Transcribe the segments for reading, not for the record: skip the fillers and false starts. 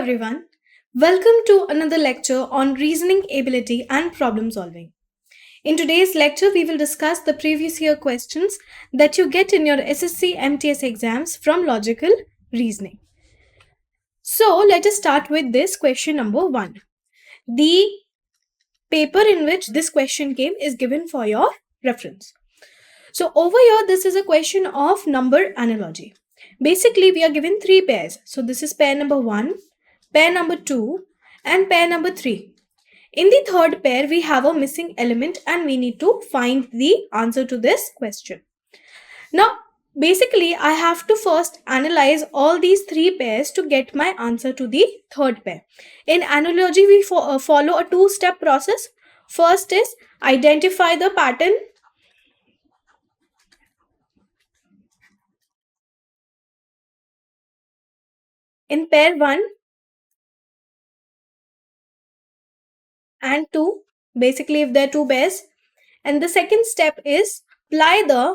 everyone. Welcome to another lecture on reasoning ability and problem solving. In today's lecture, we will discuss the previous year questions that you get in your SSC MTS exams from logical reasoning. So, let us start with this question number 1. The paper in which this question came is given for your reference. So, over here, this is a question of number analogy. Basically, we are given 3 pairs. So, this is pair number 1, pair number 2, and pair number 3. In the third pair, we have a missing element and we need to find the answer to this question. Now, basically, I have to first analyze all these 3 pairs to get my answer to the third pair. In analogy, we follow a 2-step process. First is identify the pattern. In pair 1 and 2, basically if there are 2 pairs. And the second step is apply the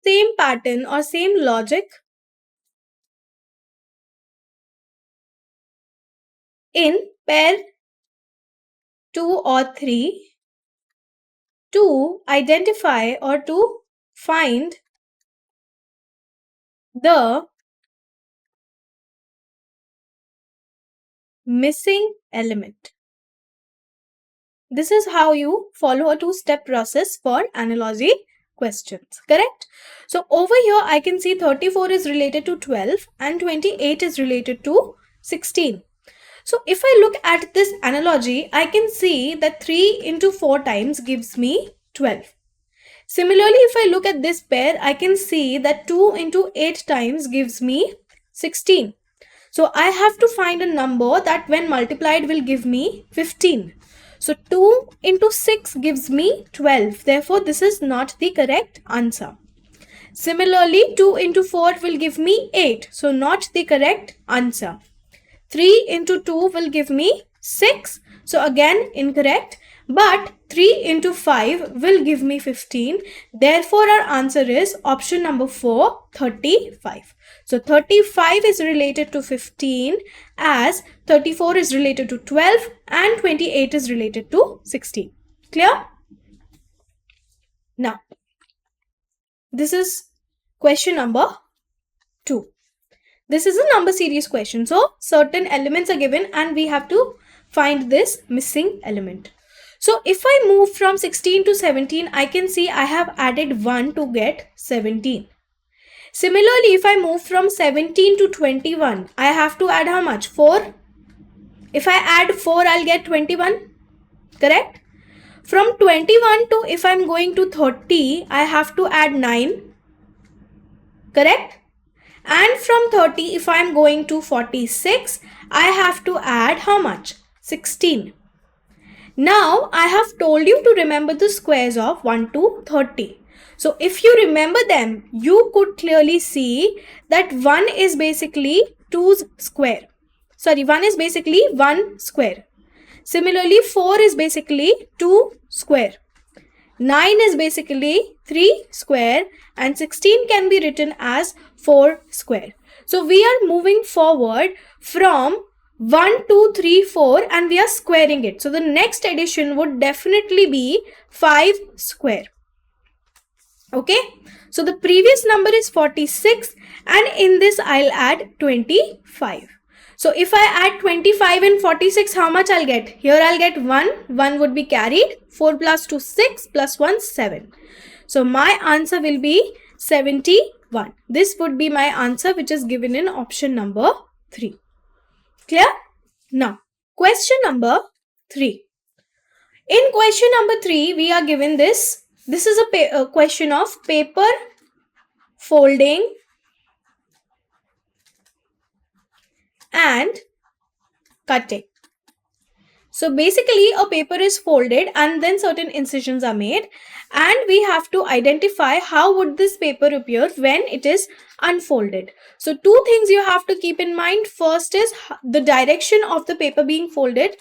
same pattern or same logic in pair 2 or 3 to identify or to find the missing element. This is how you follow a 2-step process for analogy questions, correct? So over here I can see 34 is related to 12 and 28 is related to 16. So if I look at this analogy, I can see that 3 into 4 times gives me 12. Similarly, if I look at this pair, I can see that 2 into 8 times gives me 16. So I have to find a number that when multiplied will give me 15. So 2 into 6 gives me 12. Therefore, this is not the correct answer. Similarly, 2 into 4 will give me 8. So not the correct answer. 3 into 2 will give me 6. So again incorrect. But 3 into 5 will give me 15. Therefore, our answer is option number 4, 35. So 35 is related to 15 as 34 is related to 12 and 28 is related to 16. Clear? Now, this is question number 2. This is a number series question. So, certain elements are given and we have to find this missing element. So, if I move from 16 to 17, I can see I have added 1 to get 17. Similarly, if I move from 17 to 21, I have to add how much? 4. If I add 4, I'll get 21. Correct? From 21 to if I'm going to 30, I have to add 9. Correct? And from 30, if I'm going to 46, I have to add how much? 16. Now, I have told you to remember the squares of 1 to 30. So, if you remember them, you could clearly see that 1 is basically 2's square. Sorry, 1 is basically 1 square. Similarly, 4 is basically 2 square. 9 is basically 3 square and 16 can be written as 4 square. So, we are moving forward from 1, 2, 3, 4 and we are squaring it. So, the next addition would definitely be 5 square. Okay. So, the previous number is 46 and in this I'll add 25. So, if I add 25 and 46, how much I'll get? Here I'll get 1. 1 would be carried. 4 plus 2, 6 plus 1, 7. So, my answer will be 71. This would be my answer which is given in option number 3. Clear? Now, question number 3. In question number 3, we are given this. This is a question of paper folding and cutting. So basically a paper is folded and then certain incisions are made and we have to identify how would this paper appear when it is unfolded. So 2 things you have to keep in mind. First is the direction of the paper being folded.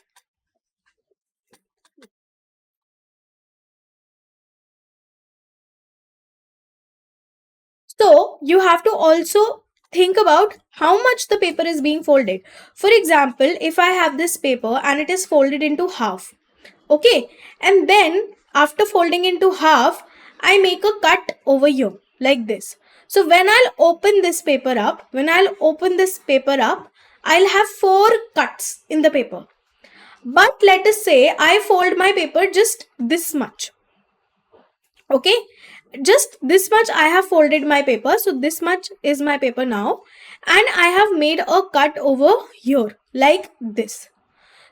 So you have to also think about how much the paper is being folded. For example, if I have this paper and it is folded into half, okay, and then after folding into half, I make a cut over here like this. So when I'll open this paper up, I'll have 4 cuts in the paper. But let us say I fold my paper just this much. Okay, just this much I have folded my paper. So this much is my paper now, and I have made a cut over here like this.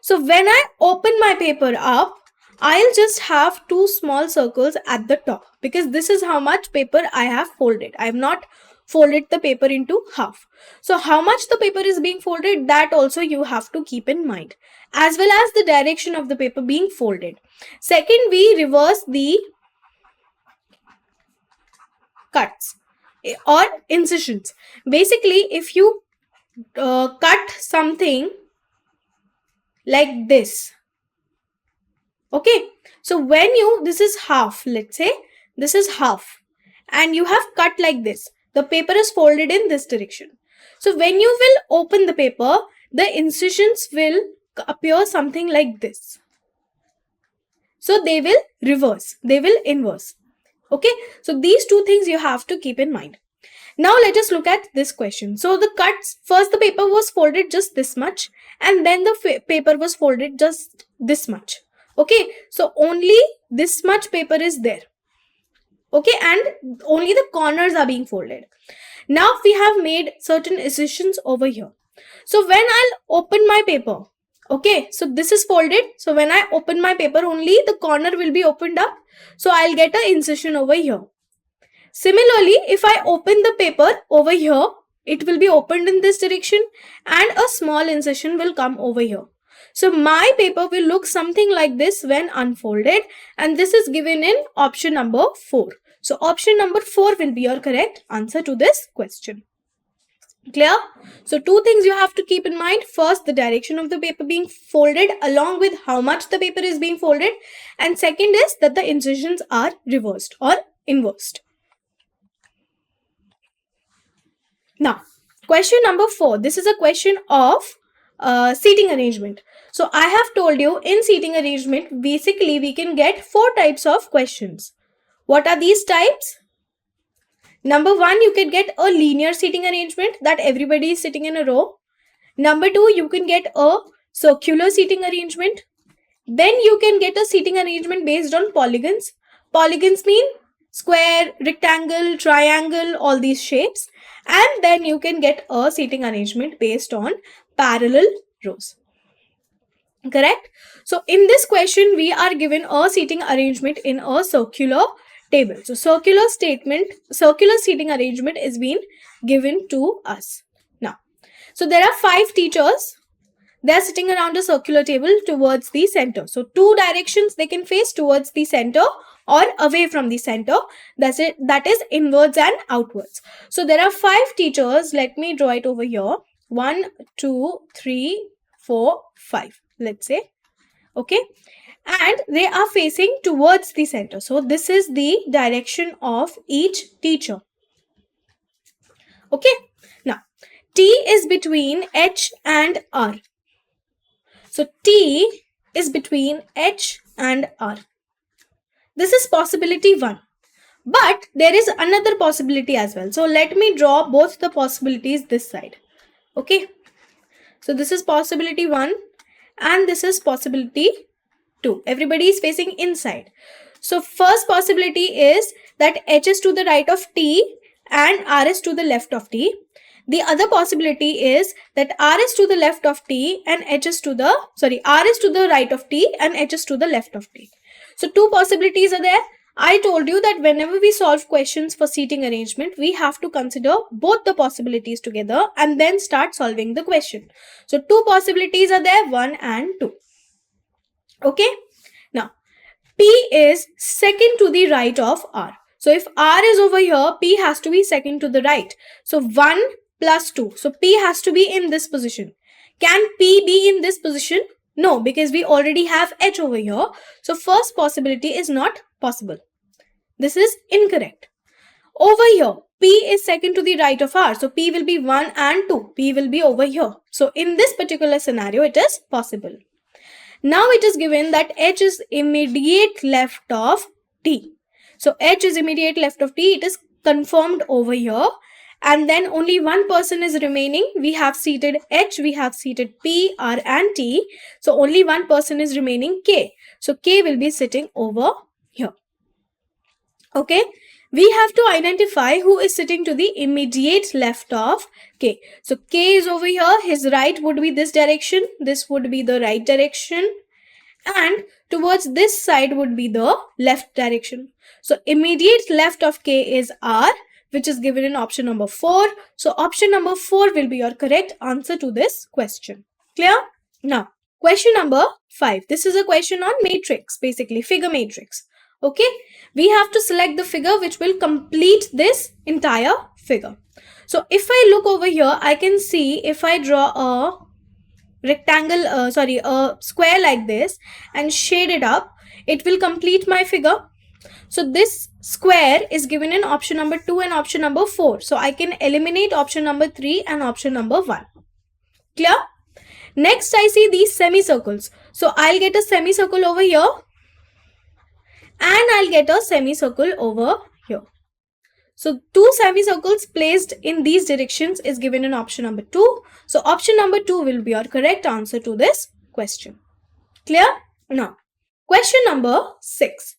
So when I open my paper up, I'll just have 2 small circles at the top, because this is how much paper I have folded. I have not folded the paper into half. So how much the paper is being folded, that also you have to keep in mind, as well as the direction of the paper being folded. Second, we reverse the cuts or incisions. Basically, if you cut something like this, okay, so when this is half, let's say this is half, and you have cut like this, the paper is folded in this direction. So when you will open the paper, the incisions will appear something like this. So they will reverse, they will inverse. Okay, so these 2 things you have to keep in mind. Now let us look at this question. So the cuts, first the paper was folded just this much, and then the paper was folded just this much. Okay, so only this much paper is there. Okay, and only the corners are being folded. Now we have made certain incisions over here. So when I'll open my paper, okay, so this is folded. So when I open my paper, only the corner will be opened up. So I'll get an incision over here. Similarly, if I open the paper over here, it will be opened in this direction, and a small incision will come over here. So my paper will look something like this when unfolded, and this is given in option number 4. So option number 4 will be your correct answer to this question. Clear? So 2 things you have to keep in mind. First, the direction of the paper being folded along with how much the paper is being folded. And second is that the incisions are reversed or inversed. Now, question number 4. This is a question of seating arrangement. So I have told you in seating arrangement, basically we can get 4 types of questions. What are these types? Number 1, you can get a linear seating arrangement that everybody is sitting in a row. Number 2, you can get a circular seating arrangement. Then you can get a seating arrangement based on polygons. Polygons mean square, rectangle, triangle, all these shapes. And then you can get a seating arrangement based on parallel rows. Correct? So in this question, we are given a seating arrangement in a circular table. So circular seating arrangement is being given to us. Now, so there are 5 teachers. They are sitting around a circular table towards the center. So 2 directions they can face, towards the center or away from the center. That's it. That is inwards and outwards. So there are 5 teachers. Let me draw it over here. 1, 2, 3, 4, 5. Let's say. Okay. And they are facing towards the center. So this is the direction of each teacher. Okay. Now, T is between H and R. So T is between H and R. This is possibility 1. But there is another possibility as well. So let me draw both the possibilities this side. Okay. So this is possibility 1 and this is possibility 2. Everybody is facing inside. So first possibility is that H is to the right of T and R is to the left of T. The other possibility is that R is to the left of T and R is to the right of T and H is to the left of T. So 2 possibilities are there. I told you that whenever we solve questions for seating arrangement, we have to consider both the possibilities together and then start solving the question. So 2 possibilities are there, 1 and 2. Okay. Now, P is second to the right of R. So if R is over here, P has to be second to the right. So 1 plus 2. So P has to be in this position. Can P be in this position? No, because we already have H over here. So first possibility is not possible. This is incorrect. Over here, P is second to the right of R. So P will be 1 and 2. P will be over here. So in this particular scenario, it is possible. Now it is given that H is immediate left of T. So H is immediate left of T. It is confirmed over here. And then only one person is remaining. We have seated H, we have seated P, R and T. So only one person is remaining, K. So K will be sitting over here. Okay. We have to identify who is sitting to the immediate left of K. So K is over here. His right would be this direction. This would be the right direction. And towards this side would be the left direction. So immediate left of K is R, which is given in option number 4. So option number 4 will be your correct answer to this question. Clear? Now, question number 5. This is a question on matrix, basically figure matrix. Okay, we have to select the figure which will complete this entire figure. So if I look over here, I can see if I draw a rectangle, a square like this and shade it up, it will complete my figure. So this square is given in option number 2 and option number 4. So I can eliminate option number 3 and option number 1. Clear? Next, I see these semicircles. So I'll get a semicircle over here. And I'll get a semicircle over here. So 2 semicircles placed in these directions is given in option number 2. So option number 2 will be your correct answer to this question. Clear? Now, question number 6.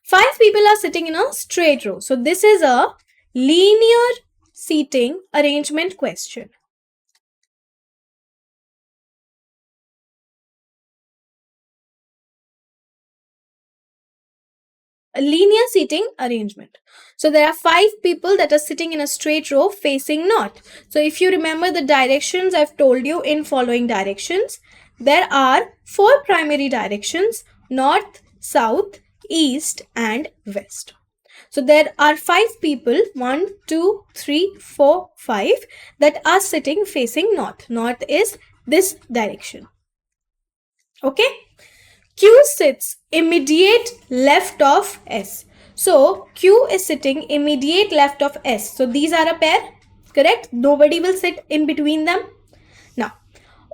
5 people are sitting in a straight row. So this is a linear seating arrangement question. A linear seating arrangement. So there are 5 people that are sitting in a straight row facing north. So if you remember the directions I've told you in following directions, there are 4 primary directions: north, south, east and west. So there are 5 people, 1, 2, 3, 4, 5 that are sitting facing north. North is this direction. Okay. Q sits immediate left of S. So Q is sitting immediate left of S. So these are a pair, correct? Nobody will sit in between them. Now,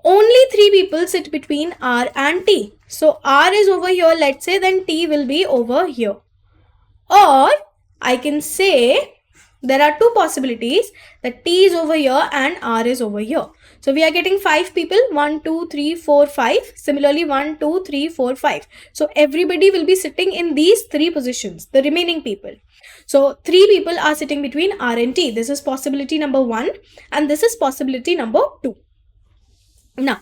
only 3 people sit between R and T. So R is over here, let's say, then T will be over here. Or I can say there are 2 possibilities, that T is over here and R is over here. So we are getting 5 people, 1, 2, 3, 4, 5. Similarly, 1, 2, 3, 4, 5. So everybody will be sitting in these 3 positions, the remaining people. So 3 people are sitting between R and T. This is possibility number 1 and this is possibility number 2. Now,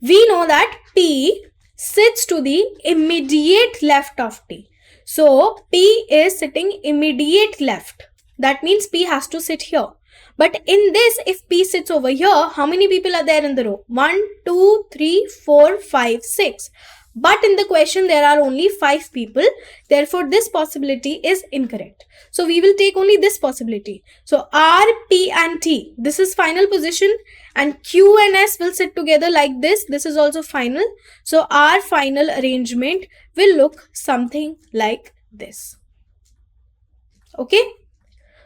we know that P sits to the immediate left of T. So P is sitting immediate left. That means P has to sit here. But in this, if P sits over here, how many people are there in the row? 1, 2, 3, 4, 5, 6. But in the question, there are only 5 people. Therefore, this possibility is incorrect. So we will take only this possibility. So R, P and T, this is final position, and Q and S will sit together like this. This is also final. So our final arrangement will look something like this. Okay.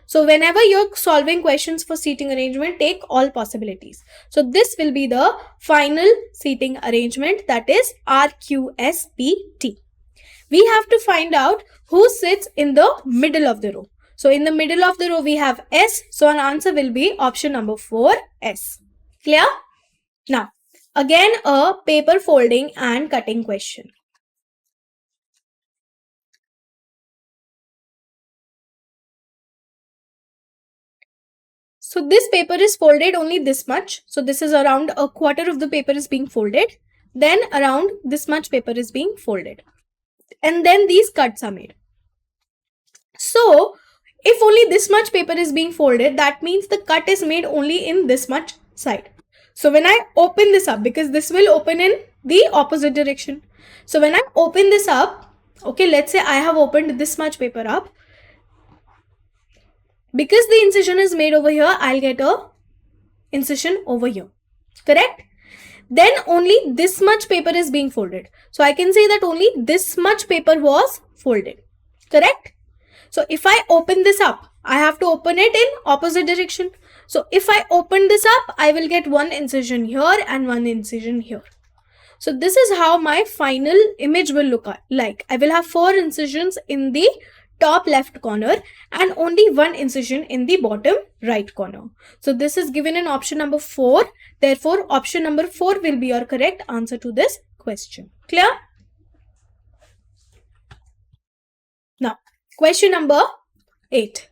So whenever you're solving questions for seating arrangement, take all possibilities. So this will be the final seating arrangement, that is RQSPT. We have to find out who sits in the middle of the row. So in the middle of the row we have S. So our answer will be option number 4, S. Clear? Now again a paper folding and cutting question. So this paper is folded only this much. So this is around a quarter of the paper is being folded. Then around this much paper is being folded. And then these cuts are made. So if only this much paper is being folded, that means the cut is made only in this much side. So when I open this up, because this will open in the opposite direction. So when I open this up, okay, let's say I have opened this much paper up. Because the incision is made over here, I'll get a incision over here. Correct? Then only this much paper is being folded. So I can say that only this much paper was folded. Correct? So if I open this up, I have to open it in opposite direction. So if I open this up, I will get one incision here and one incision here. So this is how my final image will look like. I will have 4 incisions in the top left corner and only one incision in the bottom right corner. So this is given in option number 4. Therefore, option number 4 will be your correct answer to this question. Clear? Now, question number 8.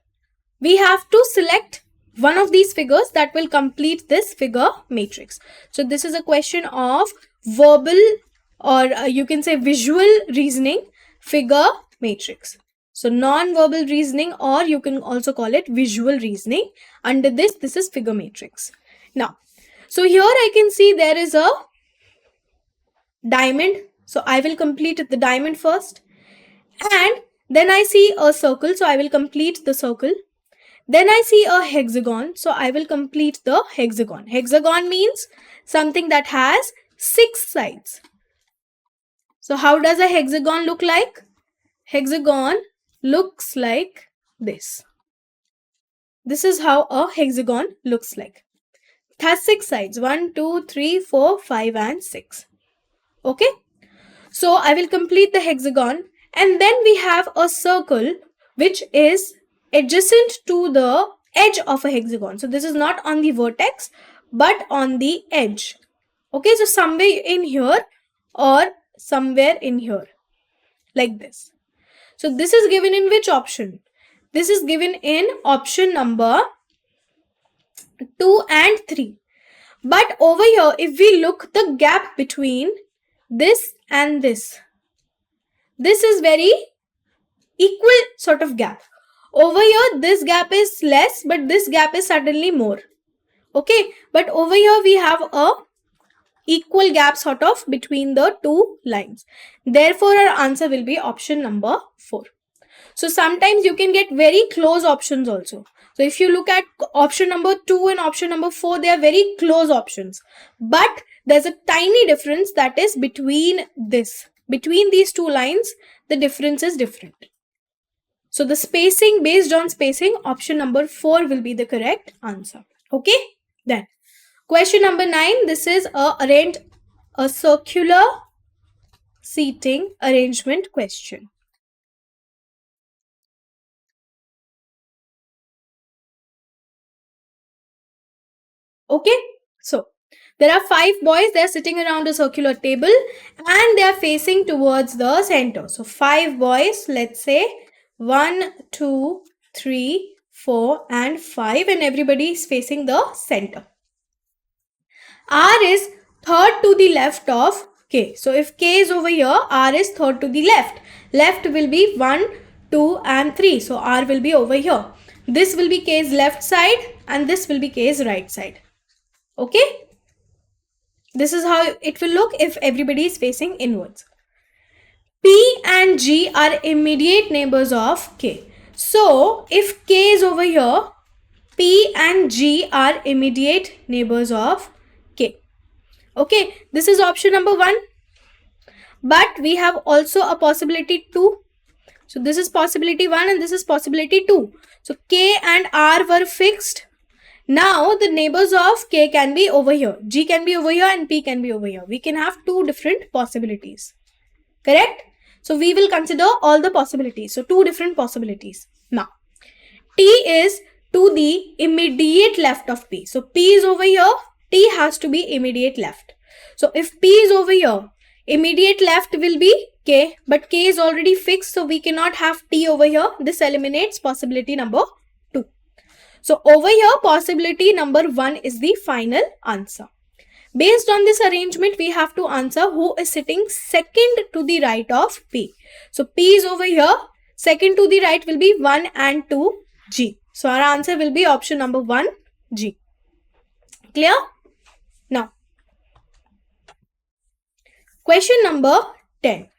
We have to select one of these figures that will complete this figure matrix. So this is a question of verbal, or you can say visual reasoning figure matrix. So non-verbal reasoning, or you can also call it visual reasoning. Under this is figure matrix. Now, so here I can see there is a diamond. So I will complete the diamond first. And then I see a circle. So I will complete the circle. Then I see a hexagon. So I will complete the hexagon. Hexagon means something that has 6 sides. So how does a hexagon look like? Hexagon looks like this. This is how a hexagon looks like. It has 6 sides. 1, 2, 3, 4, 5 and 6. Okay. So I will complete the hexagon, and then we have a circle which is adjacent to the edge of a hexagon. So this is not on the vertex but on the edge. Okay, so somewhere in here or somewhere in here, like this. So this is given in which option? This is given in option number 2 and 3. But over here, if we look the gap between this and this is very equal sort of gap. Over here, this gap is less, but this gap is suddenly more. Okay, but over here we have a equal gap sort of between the two lines. Therefore, our answer will be option number 4. So sometimes you can get very close options also. So if you look at option number 2 and option number 4, they are very close options. But there's a tiny difference that is between this. Between these two lines, the difference is different. So the spacing, based on spacing, option number 4 will be the correct answer. Okay, then question number 9. This is a circular seating arrangement question. Okay, so there are 5 boys. They are sitting around a circular table and they are facing towards the center. So 5 boys, let's say 1, 2, 3, 4 and 5, and everybody is facing the center. R is third to the left of K. So if K is over here, R is third to the left. Left will be 1, 2 and 3. So R will be over here. This will be K's left side and this will be K's right side. Okay. This is how it will look if everybody is facing inwards. P and G are immediate neighbors of K. So if K is over here, P and G are immediate neighbors of K. Okay, this is option number 1. But we have also a possibility 2. So this is possibility 1 and this is possibility 2. So K and R were fixed. Now the neighbors of K can be over here. G can be over here and P can be over here. We can have 2 different possibilities. Correct? So we will consider all the possibilities. So 2 different possibilities. Now T is to the immediate left of P. So P is over here. T has to be immediate left. So if P is over here, immediate left will be K, but K is already fixed, so we cannot have T over here. This eliminates possibility number 2. So over here, possibility number 1 is the final answer. Based on this arrangement, we have to answer who is sitting second to the right of P. So P is over here. Second to the right will be 1 and 2, G. So our answer will be option number 1, G. Clear? Now, question number 10.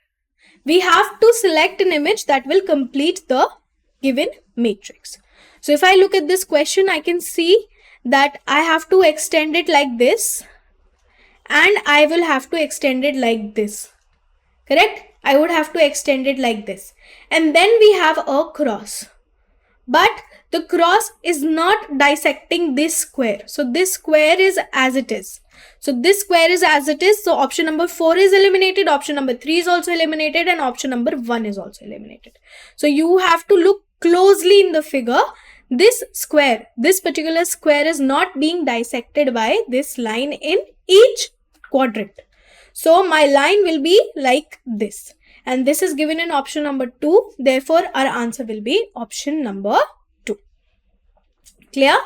We have to select an image that will complete the given matrix. So if I look at this question, I can see that I have to extend it like this and I will have to extend it like this. Correct? I would have to extend it like this. And then we have a cross. but the cross is not dissecting this square. So this square is as it is. So this square is as it is. So option number 4 is eliminated. Option number 3 is also eliminated. And option number 1 is also eliminated. So you have to look closely in the figure. This square, this particular square is not being dissected by this line in each quadrant. So my line will be like this. And this is given in option number 2. Therefore, our answer will be option number 2. Clear?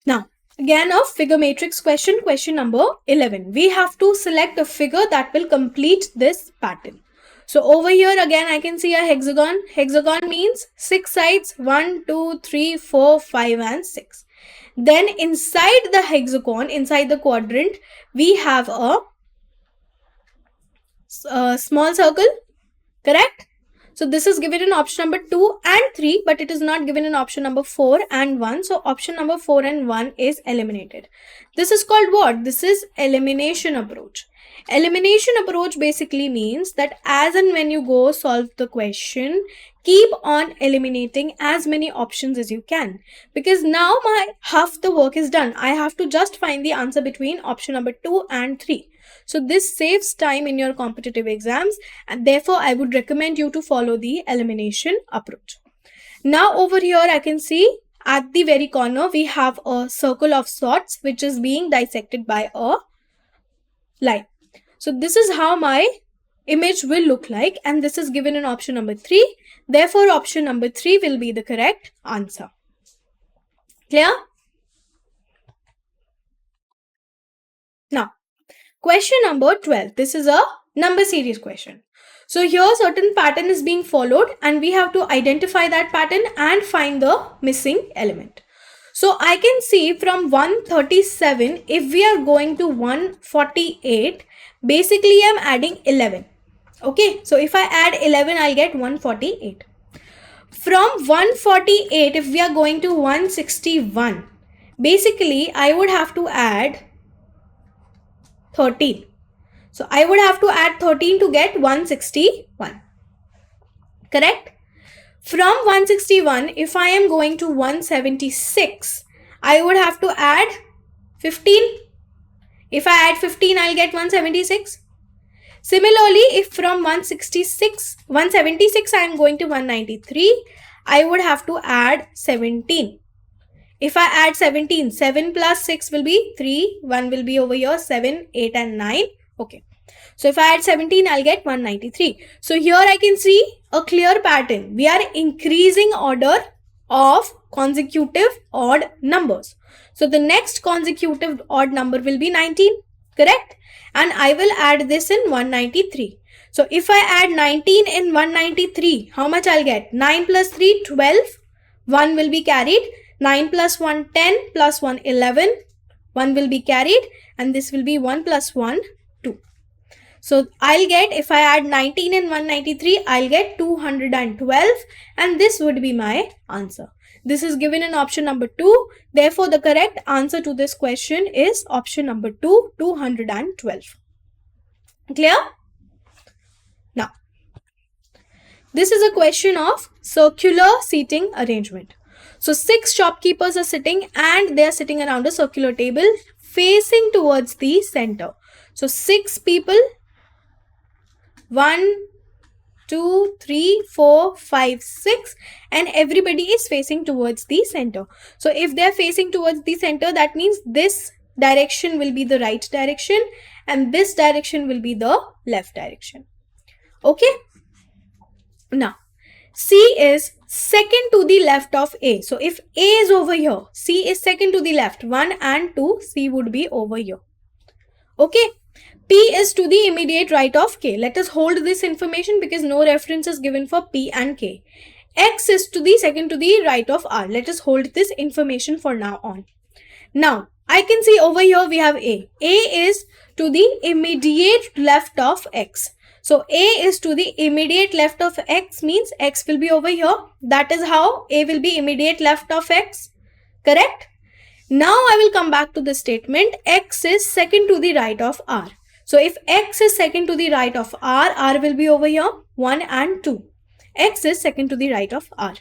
Now, again a figure matrix question, question number 11. We have to select a figure that will complete this pattern. So over here again I can see a hexagon. Hexagon means 6 sides, 1, 2, 3, 4, 5 and 6. Then inside the hexagon, inside the quadrant, we have a small circle, correct? So this is given in option number 2 and 3, but it is not given in option number 4 and 1. So option number 4 and 1 is eliminated. This is called what? This is elimination approach. Elimination approach basically means that as and when you go solve the question, keep on eliminating as many options as you can, because now my half the work is done. I have to just find the answer between option number 2 and 3. So this saves time in your competitive exams, and therefore I would recommend you to follow the elimination approach. Now over here I can see at the very corner we have a circle of sorts which is being dissected by a line. So this is how my image will look like, and this is given in option number 3. Therefore option number 3 will be the correct answer. Clear? Now question number 12. This is a number series question. So here certain pattern is being followed and we have to identify that pattern and find the missing element. So I can see from 137, if we are going to 148, basically I'm adding 11. Okay, so if I add 11, I'll get 148. From 148, if we are going to 161, basically I would have to add 13. So I would have to add 13 to get 161. Correct? From 161, if I am going to 176, I would have to add 15. If I add 15, I'll get 176. Similarly, if from 176 I am going to 193, I would have to add 17. If I add 17, 7 plus 6 will be 3, 1 will be over here, 7, 8 and 9. Okay. So if I add 17, I'll get 193. So here I can see a clear pattern. We are increasing order of consecutive odd numbers. So the next consecutive odd number will be 19, correct? And I will add this in 193. So if I add 19 in 193, how much I'll get? 9 plus 3, 12. 1 will be carried. 9 plus 1, 10 plus 1, 11. 1 will be carried. And this will be 1 plus 1, 2. So I'll get, if I add 19 in 193, I'll get 212. And this would be my answer. This is given in option number 2. Therefore, the correct answer to this question is option number 2, 212. Clear? Now, this is a question of circular seating arrangement. So 6 shopkeepers are sitting and they are sitting around a circular table facing towards the center. So 6 people, 1, 2, 3, 4, 5, 6, and everybody is facing towards the center. So if they are facing towards the center, that means this direction will be the right direction and this direction will be the left direction. Okay. Now, C is second to the left of A. So if A is over here, C is second to the left. 1 and 2, C would be over here. Okay. P is to the immediate right of K. Let us hold this information because no reference is given for P and K. X is to the second to the right of R. Let us hold this information for now on. Now, I can see over here we have A. A is to the immediate left of X. So A is to the immediate left of X means X will be over here. That is how A will be immediate left of X. Correct? Now I will come back to the statement X is second to the right of R. So if X is second to the right of R, R will be over here 1 and 2. X is second to the right of R.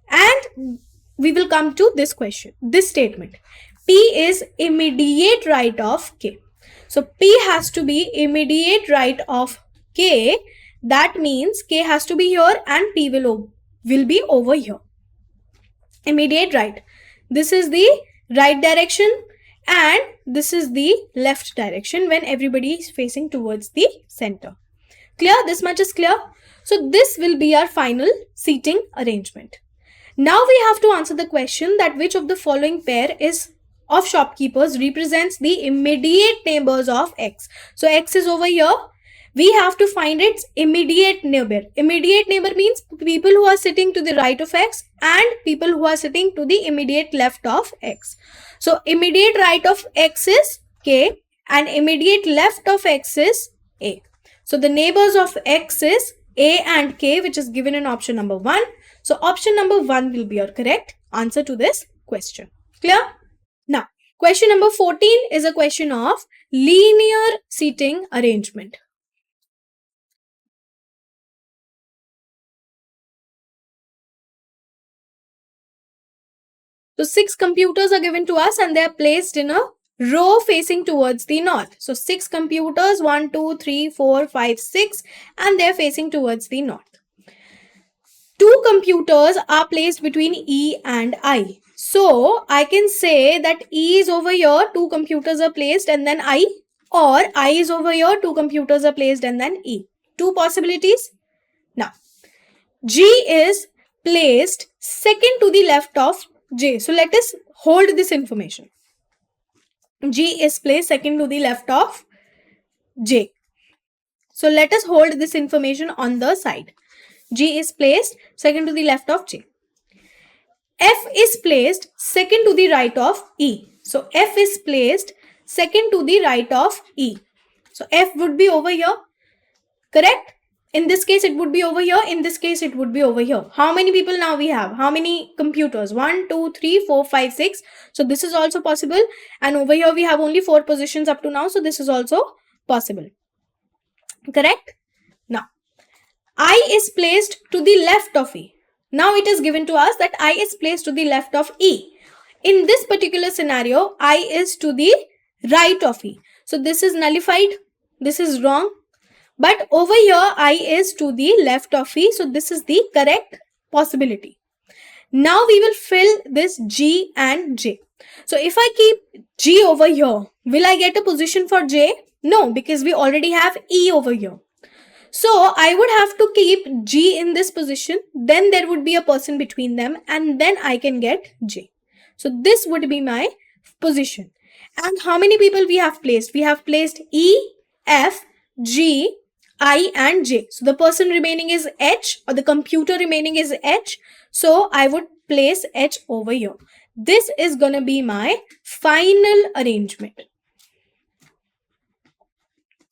And we will come to this question, this statement. P is immediate right of K. So P has to be immediate right of K. That means K has to be here and P will be over here. Immediate right. This is the right direction and this is the left direction when everybody is facing towards the center. Clear? This much is clear? So this will be our final seating arrangement. Now we have to answer the question that which of the following pair is of shopkeepers represents the immediate neighbors of X. So X is over here. We have to find its immediate neighbor. Immediate neighbor means people who are sitting to the right of X and people who are sitting to the immediate left of X. So immediate right of X is K and immediate left of X is A. So the neighbors of X is A and K, which is given in option number 1. So option number 1 will be your correct answer to this question. Clear? Now, question number 14 is a question of linear seating arrangement. So 6 computers are given to us and they are placed in a row facing towards the north. So 6 computers, 1, 2, 3, 4, 5, 6, and they are facing towards the north. 2 computers are placed between E and I. So I can say that E is over here, 2 computers are placed and then I, or I is over here, 2 computers are placed and then E. 2 possibilities. Now, G is placed second to the left of J. So let us hold this information. G is placed second to the left of J. So let us hold this information on the side. G is placed second to the left of J. F is placed second to the right of E. So F is placed second to the right of E. So F would be over here. Correct? In this case, it would be over here. In this case, it would be over here. How many people now we have? How many computers? 1, 2, 3, 4, 5, 6. So this is also possible. And over here, we have only 4 positions up to now. So this is also possible. Correct? Now, I is placed to the left of E. Now it is given to us that I is placed to the left of E. In this particular scenario, I is to the right of E. So this is nullified. This is wrong. But over here, I is to the left of E. So this is the correct possibility. Now we will fill this G and J. So if I keep G over here, will I get a position for J? No, because we already have E over here. So I would have to keep G in this position. Then there would be a person between them and then I can get J. So this would be my position. And how many people we have placed? We have placed E, F, G, I and J. So the person remaining is H or the computer remaining is H. So I would place H over here. This is going to be my final arrangement.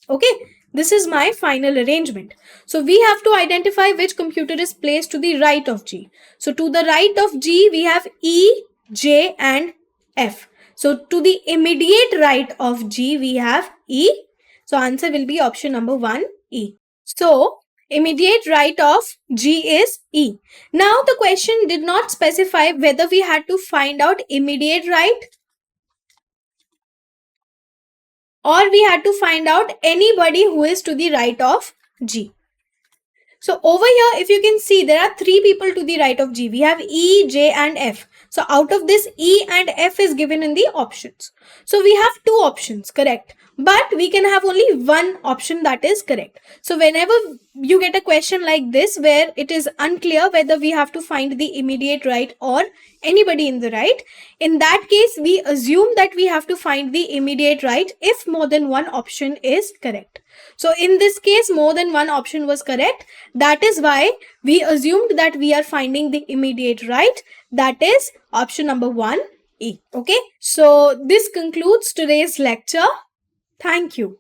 Okay. This is my final arrangement. So we have to identify which computer is placed to the right of G. So to the right of G, we have E, J and F. So to the immediate right of G, we have E. So answer will be option number 1, E. So immediate right of G is E. Now the question did not specify whether we had to find out immediate right or we had to find out anybody who is to the right of G. So over here, if you can see, there are 3 people to the right of G. We have E, J and F. So out of this, E and F is given in the options. So we have 2 options, correct? But we can have only one option that is correct. So whenever you get a question like this where it is unclear whether we have to find the immediate right or anybody in the right, in that case we assume that we have to find the immediate right if more than one option is correct. So in this case, more than one option was correct. That is why we assumed that we are finding the immediate right. That is option number 1, E. Okay. So this concludes today's lecture. Thank you.